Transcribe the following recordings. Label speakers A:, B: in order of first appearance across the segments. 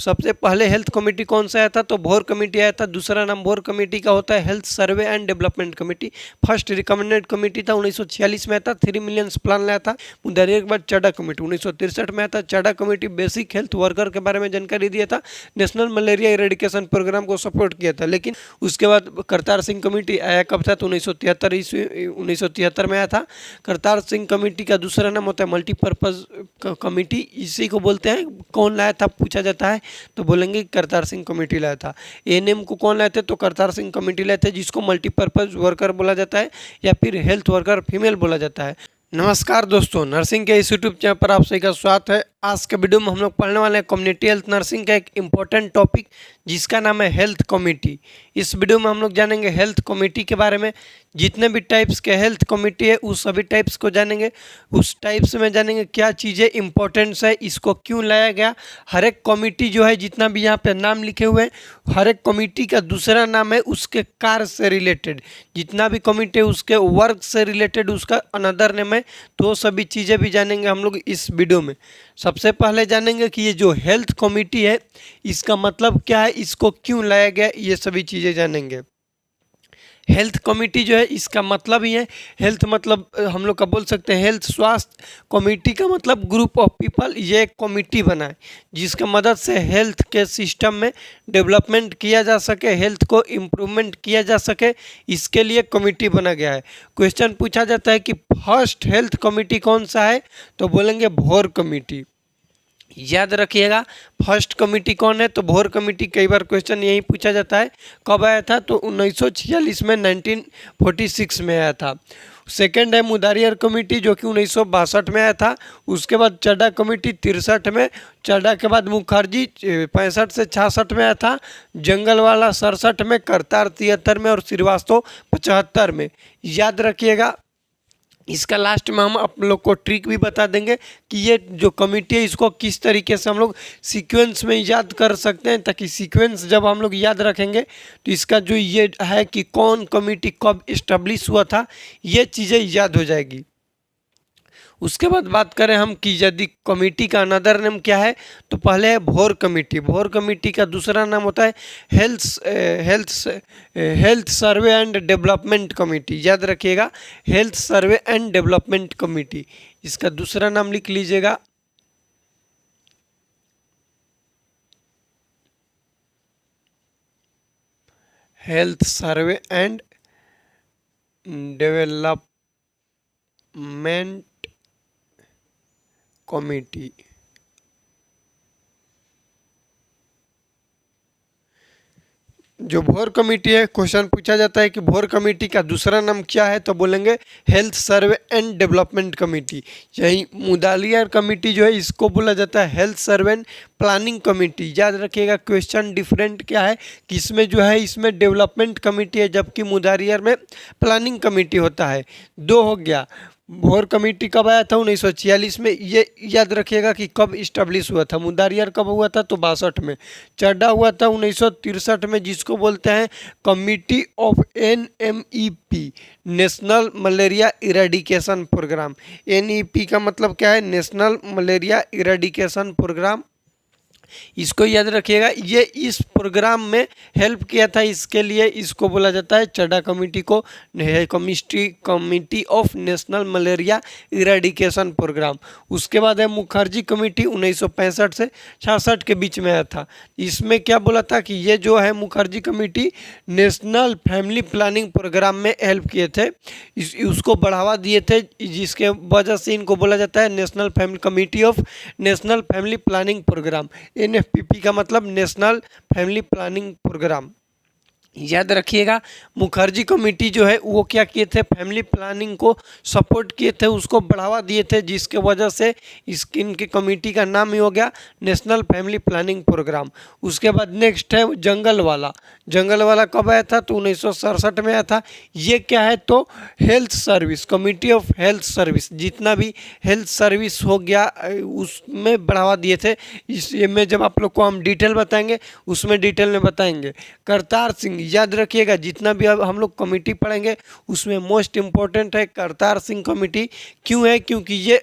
A: सबसे पहले health committee कौन सा आया था, तो भोर कमेटी आया था। दूसरा नाम भोर कमेटी का होता है health survey and development committee. First recommended committee था 1946 में आया था, 3 मिलियन प्लान लाया था। मुदारिया के बाद चाडा कमेटी 1963 में आया था। चाडा कमेटी बेसिक हेल्थ वर्कर के बारे में जानकारी दिया था, नेशनल मलेरिया इरेडिकेशन प्रोग्राम को सपोर्ट किया था। लेकिन उसके बाद करतार सिंह कमेटी आया कब था, तो 1973 में आया था। करतार सिंह कमेटी का दूसरा नाम होता है मल्टीपर्पज़ कमेटी। इसी को बोलते हैं, कौन लाया था पूछा जाता है तो बोलेंगे करतार सिंह कमेटी लाया था। एएनएम को कौन लाए थे, तो करतार सिंह कमेटी लाए थे, जिसको मल्टीपर्पज़ वर्कर बोला जाता है या फिर हेल्थ वर्कर फीमेल बोला जाता है। नमस्कार दोस्तों, नर्सिंग के इस यूट्यूब चैनल पर आप सभी का स्वागत है। आज के वीडियो में हम लोग पढ़ने वाले हैं कम्युनिटी हेल्थ नर्सिंग का एक इम्पोर्टेंट टॉपिक जिसका नाम है हेल्थ कमेटी। इस वीडियो में हम लोग जानेंगे हेल्थ कमेटी के बारे में। जितने भी टाइप्स के हेल्थ कमेटी है उस सभी टाइप्स को जानेंगे। उस टाइप्स में जानेंगे क्या चीज़ें इंपॉर्टेंट्स है, इसको क्यों लाया गया। हर एक कमेटी जो है, जितना भी यहाँ पे नाम लिखे हुए हैं, हर एक कमेटी का दूसरा नाम है उसके कार्य से रिलेटेड। जितना भी कमेटी है उसके वर्क से रिलेटेड उसका अनदर नेम है। तो सभी चीज़ें भी जानेंगे हम लोग इस वीडियो में। सबसे पहले जानेंगे कि ये जो हेल्थ कमेटी है इसका मतलब क्या है, इसको क्यों लाया गया, ये सभी चीज़ें जानेंगे। हेल्थ कमेटी जो है इसका मतलब ही है, हेल्थ मतलब हम लोग का बोल सकते हैं हेल्थ स्वास्थ्य। कमेटी का मतलब ग्रुप ऑफ पीपल। ये एक कमेटी बना है जिसका मदद से हेल्थ के सिस्टम में डेवलपमेंट किया जा सके, हेल्थ को इम्प्रूवमेंट किया जा सके, इसके लिए कमेटी बना गया है। क्वेश्चन पूछा जाता है कि फर्स्ट हेल्थ कमेटी कौन सा है, तो बोलेंगे भोर कमेटी। याद रखिएगा फर्स्ट कमेटी कौन है, तो भोर कमेटी। कई बार क्वेश्चन यही पूछा जाता है कब आया था, तो 1946 में 1946 में आया था। सेकंड है मुदारियर कमेटी जो कि 1962 में आया था। उसके बाद चाडा कमेटी 63 में, चाडा के बाद मुखर्जी 65 से 66 में आया था। जंगलवाला 67 में, करतार 73 में और श्रीवास्तव 75 में। याद रखिएगा। इसका लास्ट में हम आप लोग को ट्रिक भी बता देंगे कि ये जो कमेटी है इसको किस तरीके से हम लोग सीक्वेंस में याद कर सकते हैं, ताकि सीक्वेंस जब हम लोग याद रखेंगे तो इसका जो ये है कि कौन कमेटी कब इस्टेब्लिश हुआ था, ये चीज़ें याद हो जाएगी। उसके बाद बात करें हम कि यदि कमेटी का अनदर नेम क्या है, तो पहले है भोर कमेटी। भोर कमेटी का दूसरा नाम होता है health survey and development committee. याद रखिएगा, health survey and development committee, इसका दूसरा नाम लिख लीजिएगा। Health survey and development committee. जो भोर कमेटी है, क्वेश्चन पूछा जाता है कि भोर कमेटी का दूसरा नाम क्या है, तो बोलेंगे health survey and development committee. यही मुदालियर कमेटी जो है इसको बोला जाता है health survey and planning committee. याद रखिएगा क्वेश्चन डिफरेंट क्या है कि इसमें जो है इसमें डेवलपमेंट कमेटी है, जबकि मुदालियर में प्लानिंग कमेटी होता है। दो हो गया। भोर कमेटी कब आया था, 1946 में। ये याद रखिएगा कि कब इस्टेब्लिश हुआ था। मुदारियर कब हुआ था, तो 62 में। चाडा हुआ था 1963 में, जिसको बोलते हैं committee of NMEP, national malaria eradication programme. NEP का मतलब क्या है, नेशनल मलेरिया इरेडिकेशन प्रोग्राम। इसको याद रखिएगा, ये इस प्रोग्राम में हेल्प किया था, इसके लिए इसको बोला जाता है चाडा कमेटी को committee of national malaria eradication programme. उसके बाद है मुखर्जी कमेटी, 1965 से 66 के बीच में आया था। इसमें क्या बोला था कि ये जो है Mukherjee committee national family planning programme में हेल्प किए थे, उसको बढ़ावा दिए थे, जिसके वजह से इनको बोला जाता है national family committee of national family planning programme. NFPP का मतलब नेशनल फैमिली प्लानिंग प्रोग्राम। याद रखिएगा मुखर्जी कमेटी जो है वो क्या किए थे, फैमिली प्लानिंग को सपोर्ट किए थे, उसको बढ़ावा दिए थे, जिसके वजह से इनके कमेटी का नाम ही हो गया नेशनल फैमिली प्लानिंग प्रोग्राम। उसके बाद नेक्स्ट है जंगलवाला। जंगलवाला कब आया था, तो 1967 में आया था। ये क्या है, तो health service, committee of health service. जितना भी हेल्थ सर्विस हो गया उसमें बढ़ावा दिए थे। इसमें जब आप लोग को हम डिटेल बताएंगे उसमें डिटेल में बताएंगे। करतार सिंह, याद रखिएगा जितना भी अब हम लोग कमेटी पढ़ेंगे उसमें मोस्ट इम्पोर्टेंट है करतार सिंह कमेटी। क्यों है, क्योंकि ये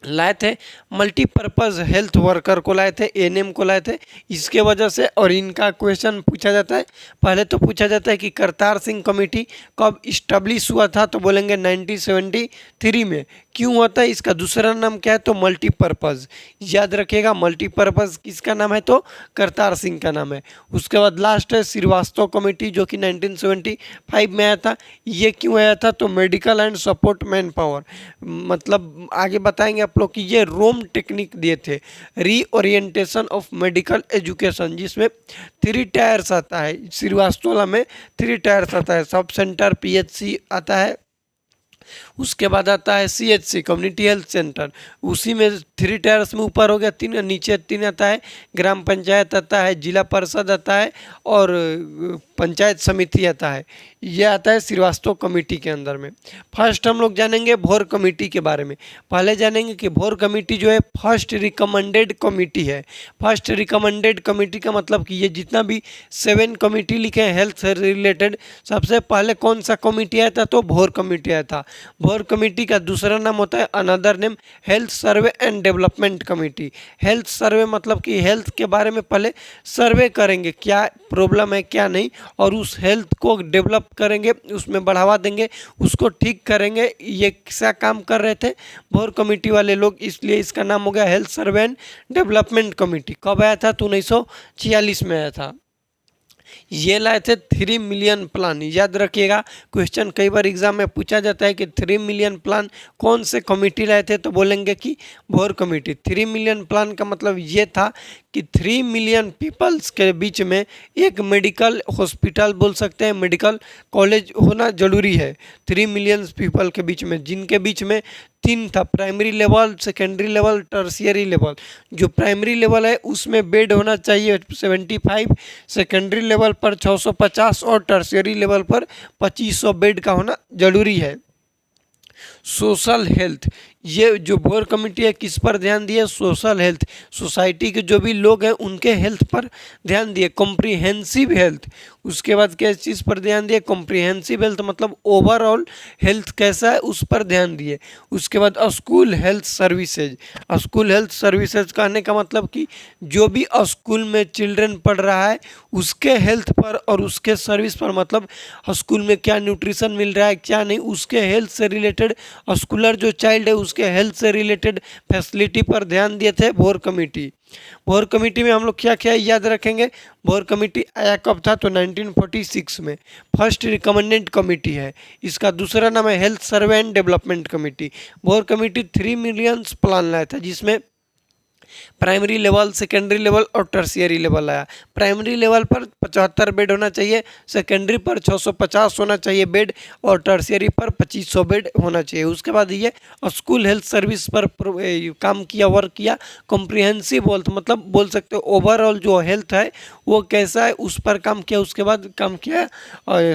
A: लाए थे, मल्टीपर्पज़ हेल्थ वर्कर को लाए थे, एएनएम को लाए थे, इसके वजह से। और इनका क्वेश्चन पूछा जाता है, पहले तो पूछा जाता है कि करतार सिंह कमेटी कब इस्टेब्लिश हुआ था, तो बोलेंगे 1973 में। क्यों हुआ था, इसका दूसरा नाम क्या है, तो मल्टीपर्पज़। याद रखिएगा, मल्टीपर्पज़ किसका नाम है, तो करतार सिंह का नाम है। उसके बाद लास्ट है श्रीवास्तव कमेटी, जो कि 1975 में आया था। ये क्यों आया था, तो medical and support man power, मतलब आगे बताएंगे आप लोग कि ये रोम टेक्निक दिए थे, रीओरिएंटेशन ऑफ मेडिकल एजुकेशन, जिसमें 3 टायर्स आता है। श्रीवास्तव में 3 टायर्स आता है, सब सेंटर, पीएचसी आता है, उसके बाद आता है सीएचसी कम्युनिटी हेल्थ सेंटर, उसी में 3 टायर्स में ऊपर हो गया 3, नीचे 3 आता है, ग्राम पंचायत आता है, जिला परिषद आता है और पंचायत समिति आता है। ये आता है श्रीवास्तव कमेटी के अंदर में। फर्स्ट हम लोग जानेंगे भोर कमेटी के बारे में। पहले जानेंगे कि भोर कमेटी जो है फर्स्ट रिकमेंडेड कमेटी है। फर्स्ट रिकमेंडेड कमेटी का मतलब कि ये जितना भी 7 कमेटी लिखे हैं हेल्थ से रिलेटेड, सबसे पहले कौन सा कमेटी आया था, तो भोर कमेटी आया था। भोर कमेटी का दूसरा नाम होता है, another name, health survey and development committee. Health survey मतलब कि हेल्थ के बारे में पहले सर्वे करेंगे, क्या प्रॉब्लम है क्या नहीं, और उस हेल्थ को डेवलप करेंगे, उसमें बढ़ावा देंगे, उसको ठीक करेंगे। ये क्या काम कर रहे थे भोर कमेटी वाले लोग, इसलिए इसका नाम हो गया health survey and development committee. कब आया था, तो 1946 में आया था। ये लाए थे 3 मिलियन प्लान। याद रखिएगा, क्वेश्चन कई बार एग्जाम में पूछा जाता है कि 3 मिलियन प्लान कौन से कमेटी लाए थे, तो बोलेंगे कि भोर कमेटी। 3 मिलियन प्लान का मतलब ये था कि 3 मिलियन पीपल्स के बीच में एक मेडिकल हॉस्पिटल बोल सकते हैं, मेडिकल कॉलेज होना जरूरी है। 3 मिलियन पीपल के बीच में, जिनके बीच में 3 था, primary level, secondary level, tertiary level. जो प्राइमरी लेवल है उसमें बेड होना चाहिए 75, सेकेंडरी लेवल पर 650 और टर्शियरी लेवल पर 2500 बेड का होना जरूरी है। सोशल हेल्थ, ये जो भोर कमेटी है किस पर ध्यान दिए, सोशल हेल्थ, सोसाइटी के जो भी लोग हैं उनके हेल्थ पर ध्यान दिए। कॉम्प्रिहेंसिव हेल्थ, उसके बाद किस चीज़ पर ध्यान दिए, कॉम्प्रिहेंसिव हेल्थ मतलब ओवरऑल हेल्थ कैसा है उस पर ध्यान दिए। उसके बाद school health services, school health services कहने का मतलब कि जो भी स्कूल में चिल्ड्रन पढ़ रहा है उसके हेल्थ पर और उसके सर्विस पर, मतलब स्कूल में क्या न्यूट्रिशन मिल रहा है क्या नहीं, उसके हेल्थ से रिलेटेड, स्कूलर जो चाइल्ड है उसके हेल्थ से रिलेटेड फैसिलिटी पर ध्यान दिए थे भोर कमेटी। भोर कमेटी में हम लोग क्या क्या याद रखेंगे, भोर कमेटी आया कब था, तो 1946 में। फर्स्ट रिकमेंडेड कमेटी है, इसका दूसरा नाम है health survey and development committee. भोर कमेटी 3 मिलियन प्लान लाया था, जिसमें प्राइमरी लेवल, सेकेंडरी लेवल और टर्शियरी लेवल आया। प्राइमरी लेवल पर 75 बेड होना चाहिए, सेकेंडरी पर 650 होना चाहिए बेड और टर्शियरी पर 2500 बेड होना चाहिए। उसके बाद ये स्कूल हेल्थ सर्विस पर काम किया, वर्क किया। कॉम्प्रिहेंसिव हेल्थ मतलब बोल सकते हो ओवरऑल जो हेल्थ है वो कैसा है उस पर काम किया। उसके बाद काम किया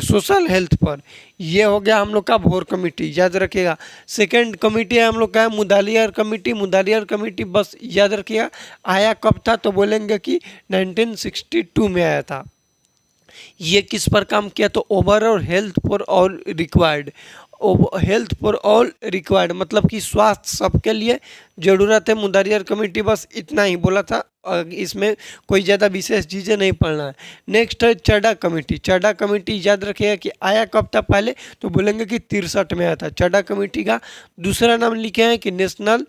A: सोशल हेल्थ पर। ये हो गया हम लोग का भोर कमेटी, याद रखिएगा। सेकंड कमेटी है हम लोग का मुदालियार कमेटी। मुदालियार कमेटी बस याद रखिएगा आया कब था, तो बोलेंगे कि 1962 में आया था। ये किस पर काम किया, तो overall health for all required. Health for all required मतलब कि स्वास्थ्य सबके लिए ज़रूरत है। मुदालियार कमेटी बस इतना ही बोला था, इसमें कोई ज़्यादा विशेष चीज़ें नहीं पढ़ना है। नेक्स्ट है चड्डा कमेटी। चड्डा कमेटी याद रखिएगा कि आया कब था पहले, तो बोलेंगे कि 63 में आया था। चड्डा कमेटी का दूसरा नाम लिखे हैं कि नेशनल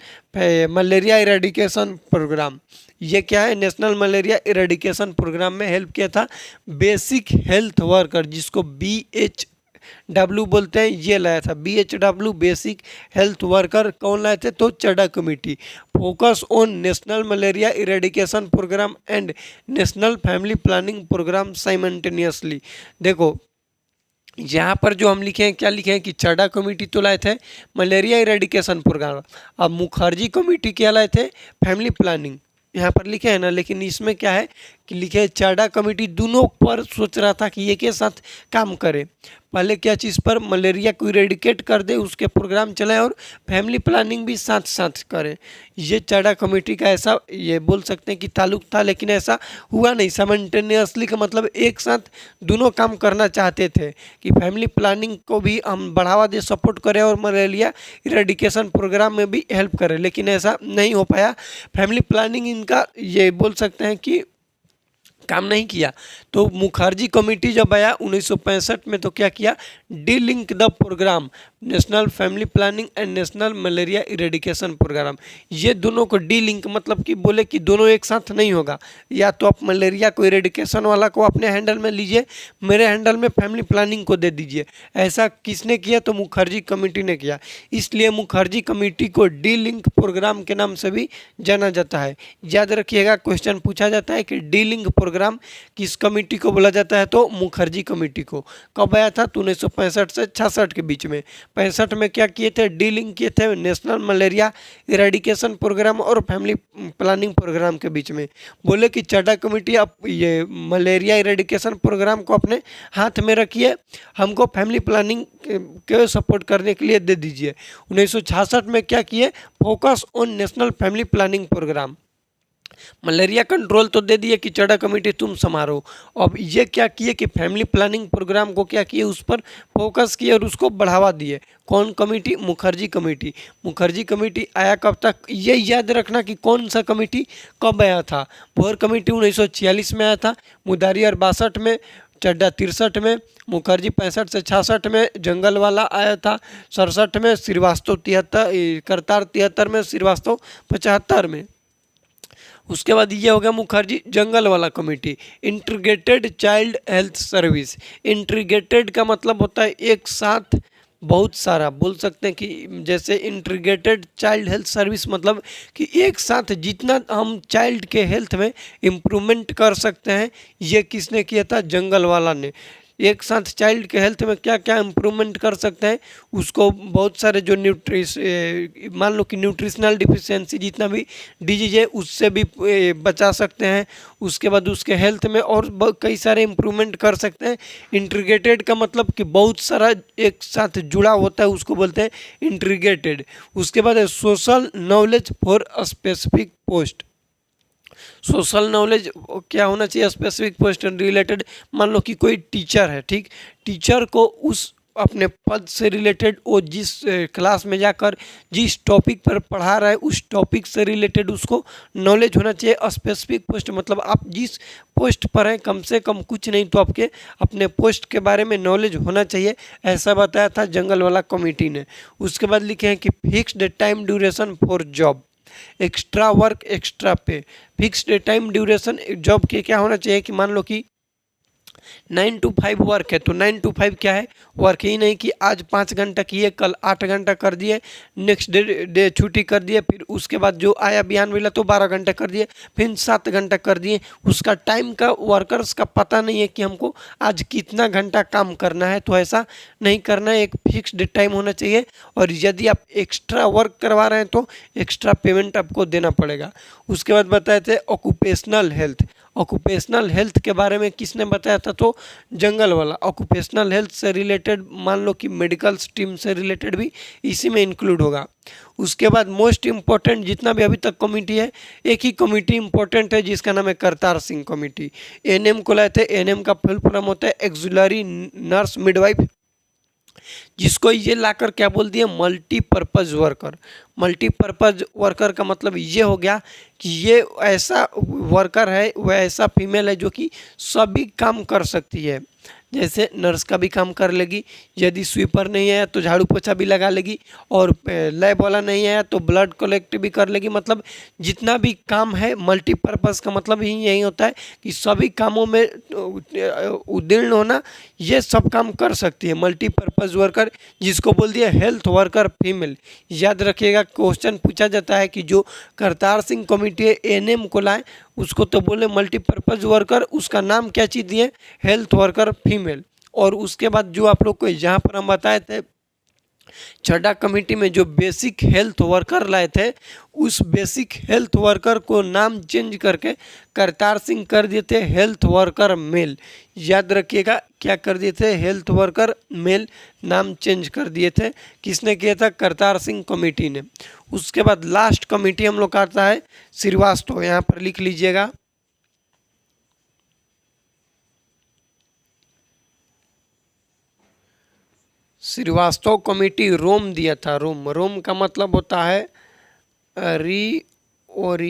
A: मलेरिया इरेडिकेशन प्रोग्राम। ये क्या है, नेशनल मलेरिया इरेडिकेशन प्रोग्राम में हेल्प किया था बेसिक हेल्थ वर्कर, जिसको BHW बोलते हैं, ये लाया था। BHW बेसिक हेल्थ वर्कर कौन लाए थे, तो Chadha committee. Focus on national malaria eradication programme and national family planning programme simultaneously. देखो यहाँ पर जो हम लिखे हैं, क्या लिखे हैं कि चड्डा कमेटी तो लाए थे मलेरिया इरेडिकेशन प्रोग्राम। अब मुखर्जी कमेटी क्या लाए थे, फैमिली प्लानिंग, यहाँ पर लिखे हैं ना, लेकिन इसमें क्या है कि लिखे चाडा कमेटी दोनों पर सोच रहा था कि एक ही साथ काम करे। पहले क्या चीज़ पर, मलेरिया को इरेडिकेट कर दे, उसके प्रोग्राम चलाए और फैमिली प्लानिंग भी साथ साथ करें। ये चाडा कमेटी का ऐसा ये बोल सकते हैं कि ताल्लुक था, लेकिन ऐसा हुआ नहीं। साइमल्टेनियसली का मतलब एक साथ दोनों काम करना चाहते थे कि फैमिली प्लानिंग को भी हम बढ़ावा दे, सपोर्ट करें और मलेरिया इरेडिकेशन प्रोग्राम में भी हेल्प करें, लेकिन ऐसा नहीं हो पाया। फैमिली प्लानिंग इनका ये बोल सकते हैं कि काम नहीं किया। तो मुखर्जी कमेटी जब आया 1965 में, तो क्या किया, delink the programme, national family planning and national malaria eradication programme, ये दोनों को डी लिंक मतलब कि बोले कि दोनों एक साथ नहीं होगा, या तो आप मलेरिया को इरेडिकेशन वाला को अपने हैंडल में लीजिए, मेरे हैंडल में फैमिली प्लानिंग को दे दीजिए। ऐसा किसने किया, तो मुखर्जी कमेटी ने किया। इसलिए मुखर्जी कमेटी को डी लिंक प्रोग्राम के नाम से भी जाना जाता है। याद रखिएगा, क्वेश्चन पूछा जाता है कि डी लिंक प्रोग्राम किस कमेटी को बोला जाता है, तो मुखर्जी कमेटी को। कब आया था, तो 1965 से 66 के बीच में। 65 में क्या किए थे, डी लिंक किए थे नेशनल मलेरिया इरेडिकेशन प्रोग्राम और फैमिली प्लानिंग प्रोग्राम के बीच में। बोले कि चाडा कमेटी आप ये मलेरिया इरेडिकेशन प्रोग्राम को अपने हाथ में रखिए, हमको फैमिली प्लानिंग के सपोर्ट करने के लिए दे दीजिए। 1966 में क्या किए, focus on national family planning programme. Malaria control तो दे दिए कि चाडा कमेटी तुम संभालो। अब ये क्या किए कि फैमिली प्लानिंग प्रोग्राम को क्या किए, उस पर फोकस किए और उसको बढ़ावा दिए। कौन committee, Mukherjee committee. Mukherjee committee आया कब तक, ये याद रखना कि कौन सा कमेटी कब आया था। भोर कमेटी 1946 में आया था, मुदारियर 62 में, चड्डा 63 में, मुखर्जी 65 से 66 में, जंगल वाला आया था 67 में, श्रीवास्तव 73, करतार 73 में, श्रीवास्तव 75 में। उसके बाद ये हो गया मुखर्जी जंगल वाला committee. Integrated child health service. Integrated का मतलब होता है एक साथ बहुत सारा, बोल सकते हैं कि जैसे इंटीग्रेटेड चाइल्ड हेल्थ सर्विस मतलब कि एक साथ जितना हम चाइल्ड के हेल्थ में इम्प्रूवमेंट कर सकते हैं, ये किसने किया था, जंगल वाला ने। एक साथ चाइल्ड के हेल्थ में क्या क्या इम्प्रूवमेंट कर सकते हैं, उसको बहुत सारे जो मान लो कि न्यूट्रिशनल डिफिशियंसी जितना भी डिजीज है उससे भी बचा सकते हैं। उसके बाद उसके हेल्थ में और कई सारे इम्प्रूवमेंट कर सकते हैं। इंटीग्रेटेड का मतलब कि बहुत सारा एक साथ जुड़ा होता है, उसको बोलते हैं इंटीग्रेटेड। उसके बाद है social knowledge for specific post. Social knowledge क्या होना चाहिए, स्पेसिफिक पोस्ट रिलेटेड। मान लो कि कोई टीचर है, ठीक, टीचर को उस अपने पद से रिलेटेड वो जिस क्लास में जाकर जिस टॉपिक पर पढ़ा रहा है उस टॉपिक से रिलेटेड उसको नॉलेज होना चाहिए। स्पेसिफिक पोस्ट मतलब आप जिस पोस्ट पर हैं, कम से कम कुछ नहीं तो आपके अपने पोस्ट के बारे में नॉलेज होना चाहिए, ऐसा बताया था जंगल वाला कमेटी ने। उसके बाद लिखे हैं कि fixed time duration for job, extra work extra पे। फिक्स्ड टाइम ड्यूरेशन जॉब के क्या होना चाहिए कि मान लो कि 9 to 5 वर्क है, तो 9 to 5 क्या है, वर्क ही नहीं कि आज 5 घंटा किए, कल 8 घंटा कर दिए, नेक्स्ट डे छुट्टी कर दिए, फिर उसके बाद जो आया बिहान वेला तो 12 घंटा कर दिए, फिर 7 घंटा कर दिए। उसका टाइम का वर्कर्स का पता नहीं है कि हमको आज कितना घंटा काम करना है, तो ऐसा नहीं करना है, एक फिक्स्ड टाइम होना चाहिए। और यदि आप एक्स्ट्रा वर्क करवा रहे हैं तो एक्स्ट्रा पेमेंट आपको देना पड़ेगा। उसके बाद बताए थे ऑक्यूपेशनल हेल्थ। ऑक्यूपेशनल हेल्थ के बारे में किसने बताया था, तो जंगल वाला। ऑक्यूपेशनल हेल्थ से रिलेटेड मान लो कि मेडिकल स्ट्रीम से रिलेटेड भी इसी में इंक्लूड होगा। उसके बाद मोस्ट इम्पॉर्टेंट जितना भी अभी तक कमेटी है, एक ही कमेटी इंपॉर्टेंट है जिसका नाम है करतार सिंह कमेटी। एएनएम को लाए थे, एएनएम का फुल फॉर्म होता है एक्सुलरी नर्स मिडवाइफ, जिसको ये लाकर क्या बोल दिया, मल्टीपर्पज़ वर्कर। मल्टीपर्पज़ वर्कर का मतलब ये हो गया कि ये ऐसा वर्कर है, वह ऐसा फीमेल है जो कि सभी काम कर सकती है। जैसे नर्स का भी काम कर लेगी, यदि स्वीपर नहीं आया तो झाड़ू पोछा भी लगा लेगी, और लैब वाला नहीं आया तो ब्लड कलेक्ट भी कर लेगी। मतलब जितना भी काम है, मल्टीपर्पज़ का मतलब ही यही होता है कि सभी कामों में उद्दीर्ण होना, ये सब काम कर सकती है मल्टीपर्पज़ वर्कर, जिसको बोल दिया हेल्थ वर्कर फीमेल। याद रखिएगा, क्वेश्चन पूछा जाता है कि जो करतार सिंह कमेटी एएनएम को लाए उसको तो बोले मल्टीपर्पज़ वर्कर, उसका नाम क्या चीज़ दिए, हेल्थ वर्कर फीमेल। और उसके बाद जो आप लोग को यहाँ पर हम बताए थे चड्डा कमेटी में जो बेसिक हेल्थ वर्कर लाए थे, उस बेसिक हेल्थ वर्कर को नाम चेंज करके करतार सिंह कर दिए थे हेल्थ वर्कर मेल। याद रखिएगा, क्या कर दिए थे? हेल्थ वर्कर मेल नाम चेंज कर दिए थे। किसने किया था? करतार सिंह कमेटी ने। उसके बाद लास्ट कमेटी हम लोग का आता है श्रीवास्तव, यहाँ पर लिख लीजिएगा। श्रीवास्तव कमेटी रोम दिया था। रोम, रोम का मतलब होता है reorientation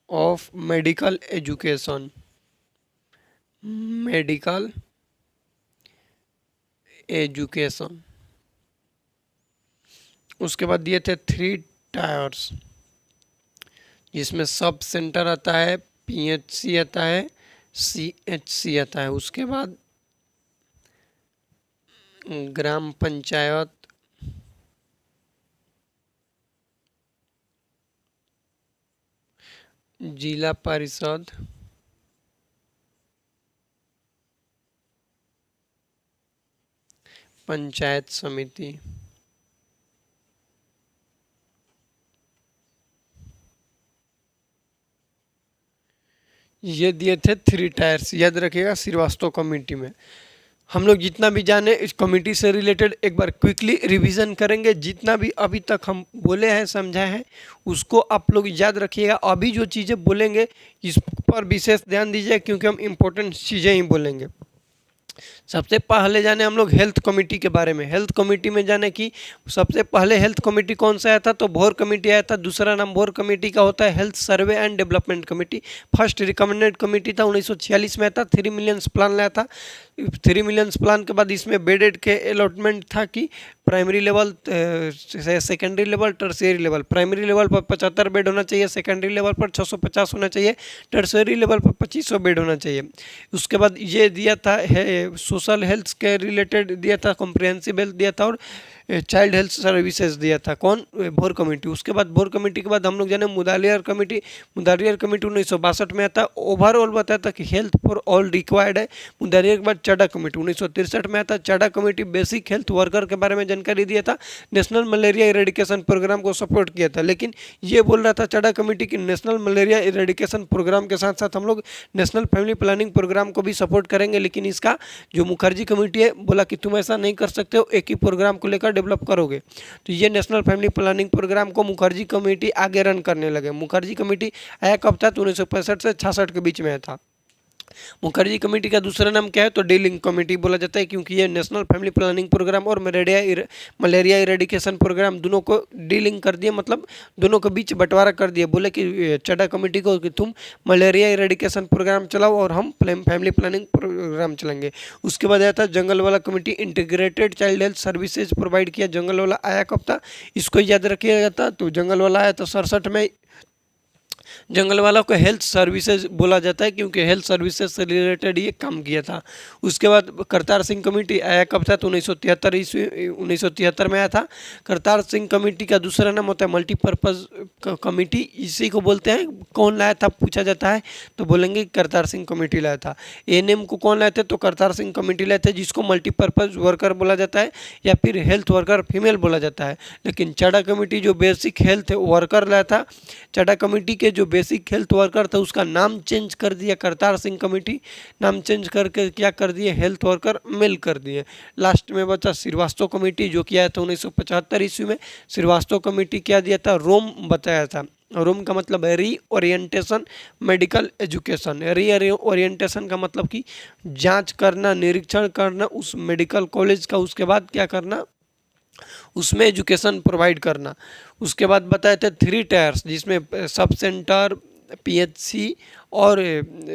A: of medical education, medical education. उसके बाद दिए थे 3 टायर्स, जिसमें सब सेंटर आता है, पीएचसी आता है, सीएचसी आता है। उसके बाद ग्राम पंचायत, जिला परिषद, पंचायत समिति। ये दिए थे 3 टायर्स, याद रखिएगा। श्रीवास्तव कमेटी में हम लोग जितना भी जाने इस कमेटी से रिलेटेड एक बार क्विकली रिवीजन करेंगे। जितना भी अभी तक हम बोले हैं, समझाए हैं, उसको आप लोग याद रखिएगा। अभी जो चीज़ें बोलेंगे इस पर विशेष ध्यान दीजिए, क्योंकि हम इम्पोर्टेंट चीज़ें ही बोलेंगे। सबसे पहले जाने हम लोग हेल्थ कमेटी के बारे में। हेल्थ कमेटी में जाने की सबसे पहले हेल्थ कमेटी कौन सा आया था? तो भोर कमेटी आया था। दूसरा नाम भोर कमेटी का होता है health survey and development committee. First recommended committee था, 1946 में था। 3 मिलियंस प्लान लाया था। 3 मिलियंस प्लान के बाद इसमें बेडेड के अलॉटमेंट था कि primary level, secondary level, tertiary level. Primary level पर 75 बेड होना चाहिए, सेकेंडरी लेवल पर 650 होना चाहिए, टर्शियरी लेवल पर 2500 बेड होना चाहिए। उसके बाद ये दिया था सोशल हेल्थ के रिलेटेड दिया था, कॉम्प्रिहेंसिव हेल्थ दिया था, और चाइल्ड हेल्थ सर्विसेज दिया था। कौन? भोर कमेटी। उसके बाद भोर कमेटी के बाद हम लोग जाने मुदालियर कमेटी। मुदालियर कमेटी 1962 में आता। ओवरऑल बताया था कि हेल्थ फॉर ऑल रिक्वायर्ड है। मुदालियर के बाद चड्डा कमेटी 1963 में आता। चड्डा कमेटी बेसिक हेल्थ वर्कर के बारे में जानकारी दिया था, नेशनल मलेरिया इरेडिकेशन प्रोग्राम को सपोर्ट किया था। लेकिन ये बोल रहा था चड्डा कमेटी की नेशनल मलेरिया इरेडिकेशन प्रोग्राम के साथ साथ हम लोग नेशनल फैमिली प्लानिंग प्रोग्राम को भी सपोर्ट करेंगे। लेकिन इसका जो मुखर्जी कमेटी है बोला कि तुम ऐसा नहीं कर सकते हो, एक ही प्रोग्राम को लेकर डेवलप करोगे। तो ये नेशनल फैमिली प्लानिंग प्रोग्राम को मुखर्जी कमेटी आगे रन करने लगे। मुखर्जी कमेटी आया कब था? तो 1965 से 66 के बीच में था। मुखर्जी कमेटी का दूसरा नाम क्या है? तो डीलिंग कमेटी बोला जाता है, क्योंकि ये नेशनल फैमिली प्लानिंग प्रोग्राम और मलेरिया इरेडिकेशन प्रोग्राम दोनों को डीलिंग कर दिए, मतलब दोनों के बीच बंटवारा कर दिए। बोले कि चड्डा कमेटी को कि तुम मलेरिया इरेडिकेशन प्रोग्राम चलाओ और हम फैमिली प्लानिंग प्रोग्राम चलाएंगे। उसके बाद आया था जंगल वाला committee, integrated child health services provide किया। जंगल वाला आया कब था? इसको याद रखिएगा था। तो जंगल वाला आया तो 67 में। जंगल वालों को हेल्थ सर्विसेज बोला जाता है, क्योंकि हेल्थ सर्विसेज से रिलेटेड ये काम किया था। उसके बाद करतार सिंह कमेटी आया कब था? तो 1973 ईस्वी 1973 में आया था। करतार सिंह कमेटी का दूसरा नाम होता है मल्टीपर्पज़ कमेटी। इसी को बोलते हैं। कौन लाया था पूछा जाता है तो बोलेंगे करतार सिंह कमेटी लाया था। एएनएम को कौन लाए थे? तो करतार सिंह कमेटी लाए थे, जिसको मल्टीपर्पज़ वर्कर बोला जाता है या फिर हेल्थ वर्कर फीमेल बोला जाता है। लेकिन चड्डा कमेटी जो बेसिक हेल्थ वर्कर लाया था, चड्डा कमेटी के जो बेसिक हेल्थ वर्कर था उसका नाम चेंज कर दिया। करतार सिंह कमेटी नाम चेंज करके क्या कर दिए? हेल्थ वर्कर मेल कर दिए। लास्ट में बचा श्रीवास्तव कमेटी, जो किया था 1975 ईस्वी में। श्रीवास्तव कमेटी क्या दिया था? रोम बताया था। रोम का मतलब है री ओरिएंटेशन मेडिकल एजुकेशन। री ओरिएंटेशन का मतलब कि जांच करना, निरीक्षण करना उस मेडिकल कॉलेज का, उसके बाद क्या करना? उसमें एजुकेशन प्रोवाइड करना। उसके बाद बताए थे 3 टायर्स, जिसमें सब सेंटर, पीएचसी और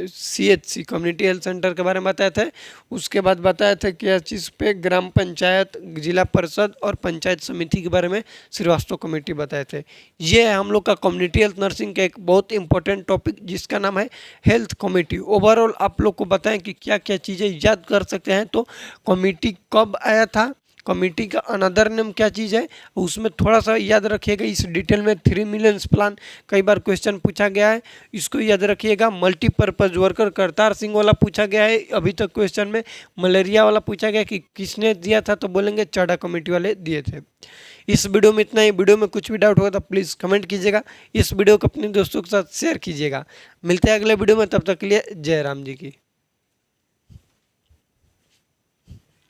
A: सीएचसी कम्युनिटी हेल्थ सेंटर के बारे में बताए थे। उसके बाद बताए थे क्या चीज़ पे? ग्राम पंचायत, जिला परिषद और पंचायत समिति के बारे में श्रीवास्तव कमेटी बताए थे। ये है हम लोग का कम्युनिटी हेल्थ नर्सिंग का एक बहुत इंपॉर्टेंट टॉपिक, जिसका नाम है हेल्थ कमेटी। ओवरऑल आप लोग को बताएं कि क्या क्या चीज़ें याद कर सकते हैं। तो कमेटी कब आया था, कमेटी का अनदर नेम क्या चीज़ है, उसमें थोड़ा सा याद रखिएगा इस डिटेल में। 3 मिलियन प्लान कई बार क्वेश्चन पूछा गया है, इसको याद रखिएगा। मल्टीपर्पज वर्कर करतार सिंह वाला पूछा गया है अभी तक क्वेश्चन में। मलेरिया वाला पूछा गया कि किसने दिया था, तो बोलेंगे चड्ढा कमेटी वाले दिए थे। इस वीडियो में इतना ही। वीडियो में कुछ भी डाउट होगा तो प्लीज़ कमेंट कीजिएगा। इस वीडियो को अपने दोस्तों के साथ शेयर कीजिएगा। मिलते हैं अगले वीडियो में, तब तक के लिए जय राम जी की।